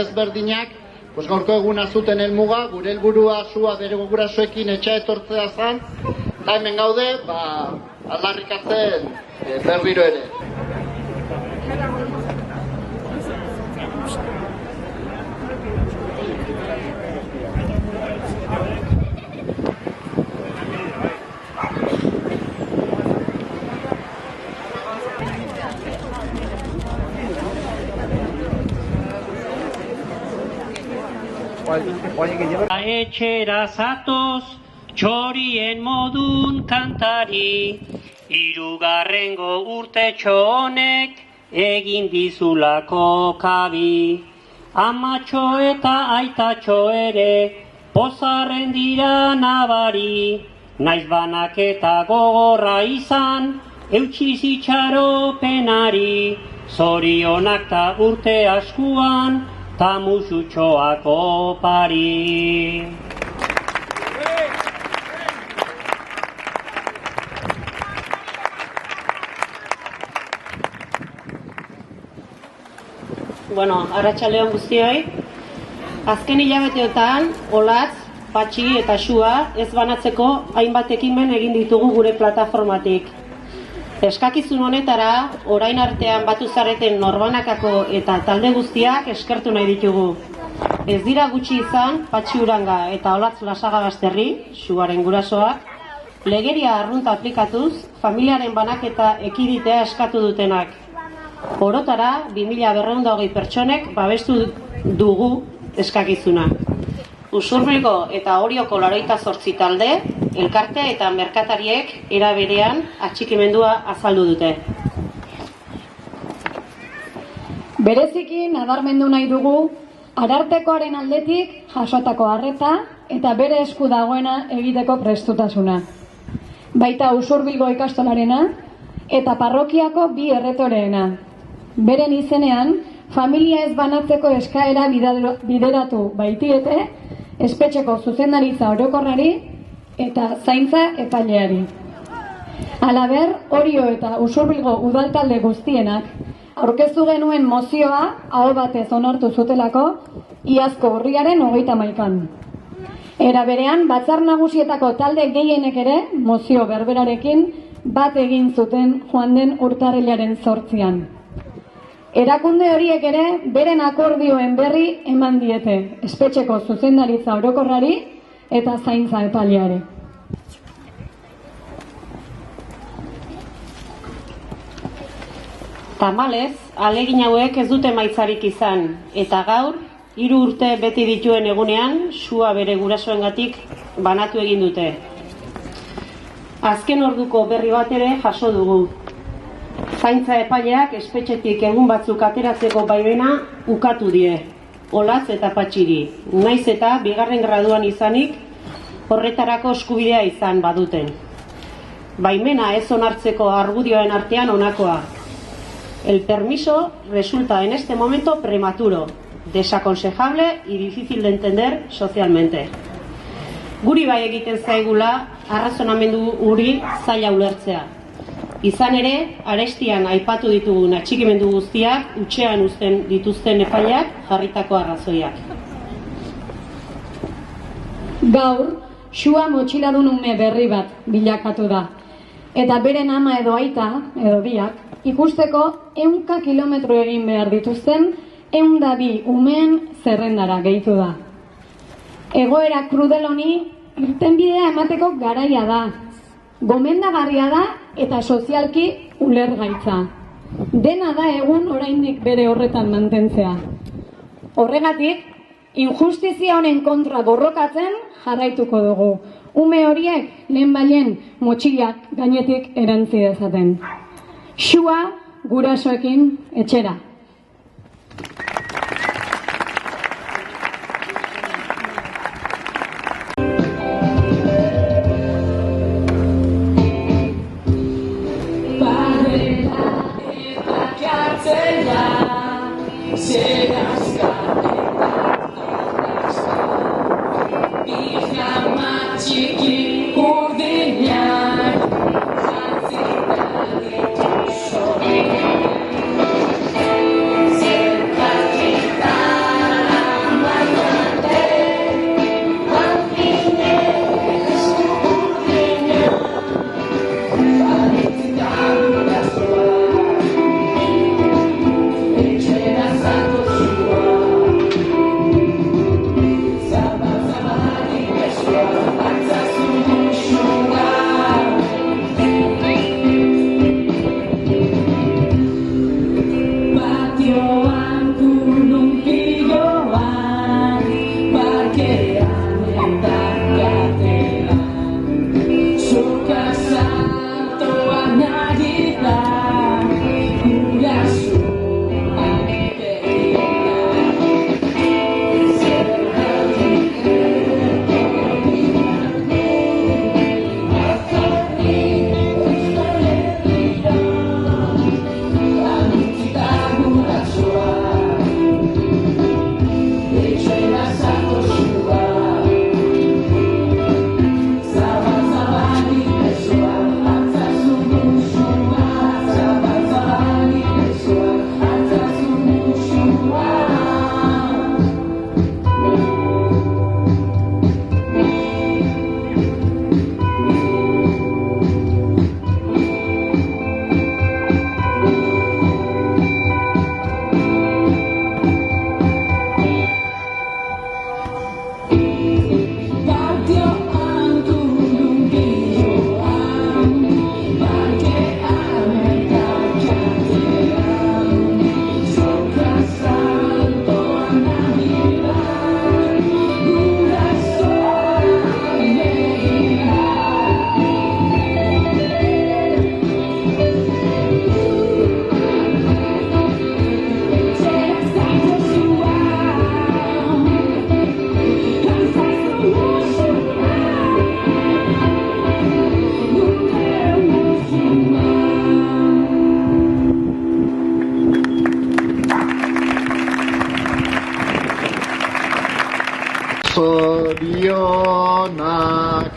ezberdinak, gaurko eguna zuten helmuga, gure helburua sua bere gurasoekin etxea etortzea zen, eta hemen gaude, aldarrikatzen berriro ere. Etxera zatoz, txorien modun kantari, hirugarrengo urtetxo honek egin dizulako kabi. Amatxo eta aitatxo ere, pozarren dira nabari, naiz banak eta gogorra izan, eutxiz itxaropenari, zorionak ta urte askuan, ta musutxoak opari. Arratsaldeon guztioi. Azken hilabeteotan, Olatz, Patxi eta Xua ez banatzeko hainbat ekimen egin ditugu gure plataformatik. Eskakizun honetara, orain artean batu zareten norbanakako eta talde guztiak eskertu nahi ditugu. Ez dira gutxi izan, Patxi Uranga eta Olatz Lasagabasterri, Xuaren gurasoak, legeria arrunta aplikatuz, familiaren banaketa ekiditea eskatu dutenak. Orotara, 2220 pertsonek babestu dugu eskakizuna. Usurbilgo eta Orioko 88 talde, elkarte eta merkatariek era berean atxikimendua azaldu dute. Bereziki nabarmendu nahi dugu Arartekoaren aldetik jasotako arreta eta bere esku dagoena egiteko prestutasuna. Baita Usurbilgo ikastolarena eta parrokiako 2 erretoreena. Beren izenean, familia ez banatzeko eskaera bideratu baitiete, espetxeko zuzendaritza orokorrari eta zaintza epaileari. Halaber, Orio eta Usurbilgo udaltalde guztienak aurkeztu genuen mozioa aho batez onartu zutelako iazko urriaren 31an. Era berean, Batzar Nagusietako talde gehienek ere mozio berberarekin bat egin zuten joan den urtarrilaren 8an. Erakunde horiek ere beren akordioen berri eman diete, espetxeko zuzendaritza orokorrari eta zaintza epaileari. Tamalez, ahalegin hauek ez dute emaitzarik izan, eta gaur, 3 urte beti dituen egunean, Xua bere gurasoengatik banatu egin dute. Azken orduko berri bat ere jaso dugu. Zaintza epaileak espetxetik egun batzuk ateratzeko baimena ukatu die, Olatz eta Patxiri, naiz eta 2. graduan izanik horretarako eskubidea izan baduten. Baimena ez onartzeko argudioen artean honakoa. El permiso resulta en este momento prematuro, desaconsejable y difícil de entender socialmente. Guri bai egiten zaigula arrazonamendu hori zaila ulertzea. Izan ere, arestian aipatu ditugun atxikimendu guztiak hutsean uzten dituzten epaileak jarritako arrazoiak. Gaur, Xua motxiladun ume berri bat bilakatu da. Eta beren ama edo aita, edo biak, ikusteko 100 kilometro egin behar dituzten 102 umeen zerrendara gehitu da. Egoera krudel honi irtenbidea emateko garaia da. Gomendagarria da eta sozialki ulergaitza. Dena da egun oraindik bere horretan mantentzea. Horregatik, injustizia honen kontra borrokatzen jarraituko dugu. Ume horiek lehenbailehen motxilak gainetik erantzi dezaten. Xua gurasoekin etxera. zorionak